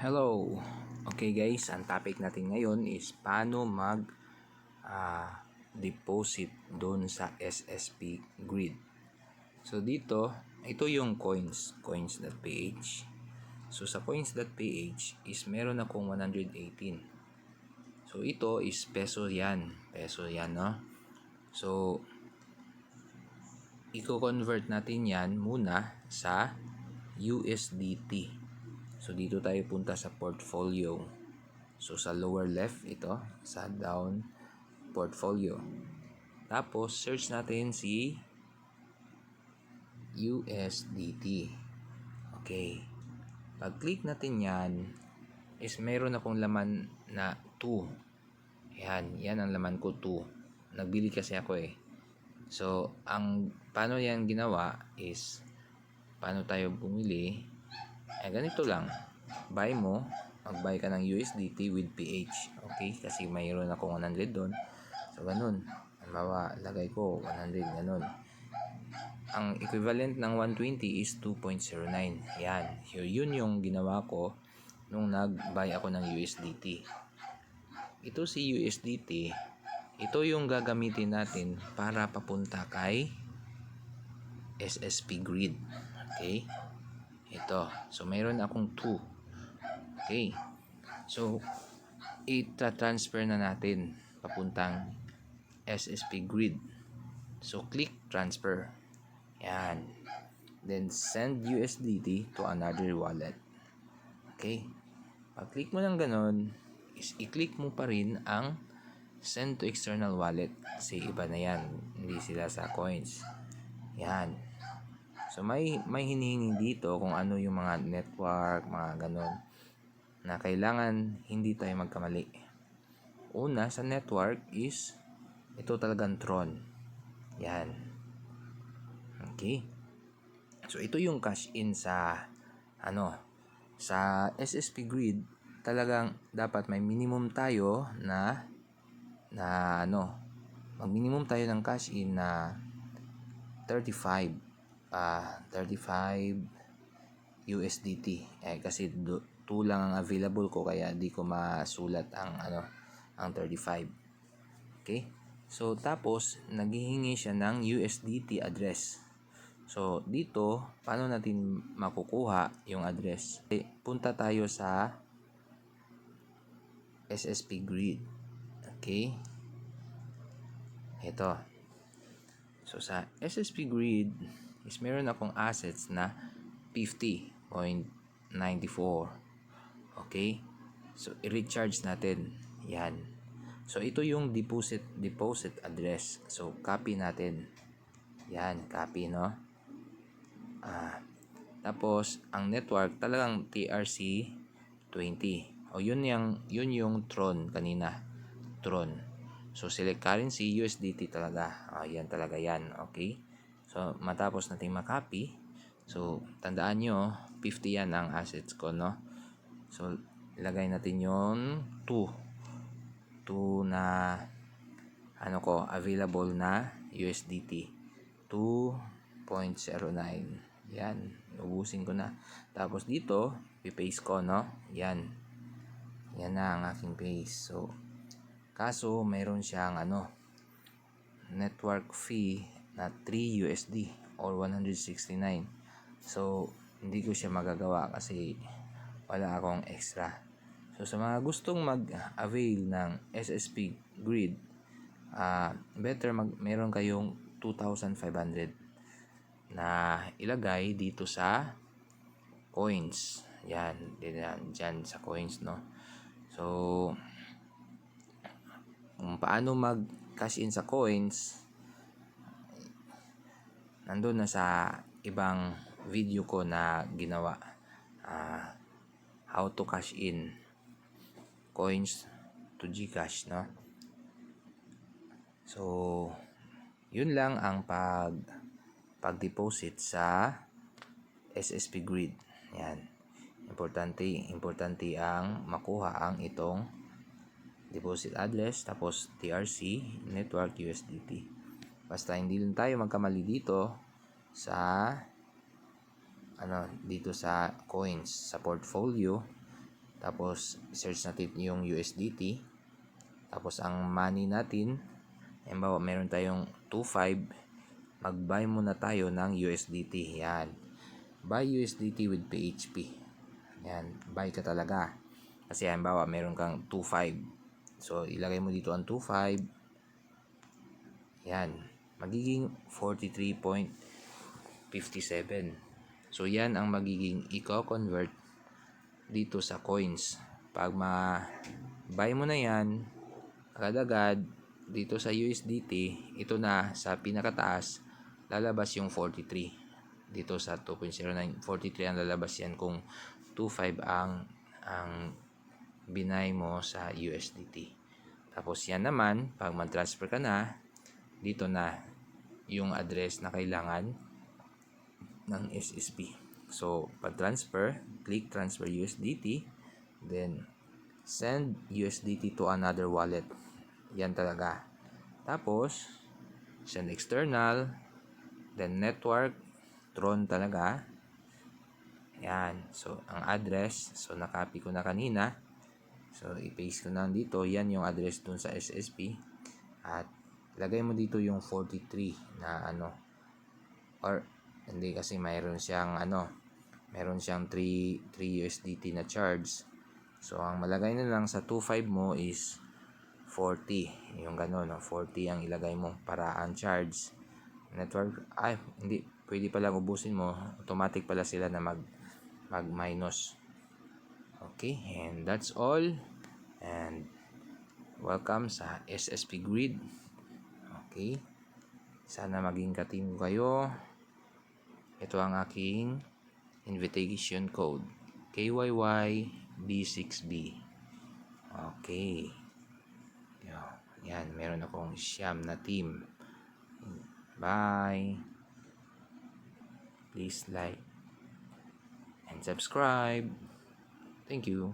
Hello! Okay guys, ang topic natin ngayon is paano deposit doon sa SSP Grid. So dito, ito yung coins.ph. So sa coins.ph is meron akong 118. So ito is peso yan. Peso yan, no? So i-convert natin yan muna sa USDT. So dito tayo punta sa portfolio. So sa lower left ito, sa down portfolio. Tapos search natin si USDT. Okay. Pag-click natin yan, is meron akong laman na 2. Yan ang laman ko 2. Nagbili kasi ako eh. So, paano yan ginawa is, paano tayo bumili? Ganito lang. Mag-buy ka ng USDT with PH. Okay? Kasi mayroon akong 100 doon. So, ganun. Halimbawa, lagay ko 100, ganun. Ang equivalent ng 120 is 2.09. Yan. Yun yung ginawa ko nung nag-buy ako ng USDT. Ito si USDT. Ito yung gagamitin natin para papunta kay SSP Grid. Okay? Ito. So, mayroon akong 2. Okay. So, ita-transfer na natin papuntang SSP Grid. So, click transfer. Yan. Then, send USDT to another wallet. Okay. Pag-click mo ng ganon, is i-click mo pa rin ang send to external wallet. Kasi iba na yan. Hindi sila sa coins. Yan. So, may hinihingi dito kung ano yung mga network, mga ganon, na kailangan hindi tayo magkamali. Una sa network is, ito talagang Tron. Yan. Okay. So, ito yung cash in sa, sa SSP Grid, talagang dapat may minimum tayo mag-minimum tayo ng cash in na 35 USDT. Kasi 2 lang ang available ko, kaya di ko masulat ang 35. Okay? So tapos naghihingi siya ng USDT address. So dito, paano natin makukuha yung address? Punta tayo sa SSP Grid. Okay? Ito. So sa SSP Grid is meron akong assets na 50.94. Okay? So i-recharge natin. Yan. So ito yung deposit address. So copy natin. Yan, copy, no? Tapos ang network talagang TRC20. Yun yung Tron kanina. Tron. So, select currency, USDT talaga. Yan talaga yan. Okay? So, matapos natin makopy. So, tandaan nyo, 50 yan ang assets ko, no? So, ilagay natin yung 2 na available na USDT. 2.09. Yan. Ubusin ko na. Tapos dito, i-paste ko, no? Yan. Yan na ang aking paste. So, kaso, mayroon siyang network fee na 3 USD or 169. So, hindi ko siya magagawa kasi wala akong extra. So, sa mga gustong mag-avail ng SSP Grid, better meron kayong 2,500 na ilagay dito sa coins. Yan. Dyan sa coins, no? So, kung paano mag-cash in sa coins, nandun na sa ibang video ko na ginawa. How to cash in coins to GCash, no? So, yun lang ang pag-deposit sa SSP Grid. Yan. Importante ang makuha ang itong deposit address, tapos TRC, network, USDT. Basta hindi lang tayo magkamali dito sa dito sa coins, sa portfolio. Tapos, search natin yung USDT. Tapos, ang money natin, halimbawa, meron tayong 2.5. Mag-buy muna tayo ng USDT. Yan. Buy USDT with PHP. Yan. Buy ka talaga. Kasi, halimbawa, meron kang 2.5. So, ilagay mo dito ang 2.5. Yan. Magiging 43.57. So, yan ang magiging i-convert dito sa coins. Pag ma-buy mo na yan, agad-agad, dito sa USDT, ito na sa pinakataas, lalabas yung 43. Dito sa 2.09, 43 ang lalabas yan kung 2.5 ang binay mo sa USDT. Tapos yan naman, pag mag-transfer ka na, dito na yung address na kailangan ng SSP. So, pag-transfer, click transfer USDT, then send USDT to another wallet. Yan talaga. Tapos, send external, then network, Tron talaga. Yan. So, ang address, so nakopy ko na kanina. So, i-paste ko na dito. Yan yung address dun sa SSP. At lagay mo dito yung 43 na or hindi kasi mayroon siyang meron siyang 3 USDT na charge. So, ang malagay na lang sa 2.5 mo is 40. Yung gano'n, 40 ang ilagay mo para ang charge. Network, hindi. Pwede palang ubusin mo. Automatic pala sila na mag-minus. Okay, and that's all. And welcome sa SSP Grid. Okay. Sana maging ka-team kayo. Ito ang aking invitation code. KYYB6B. Okay. Yan, meron akong siyam na team. Bye. Please like and subscribe. Thank you.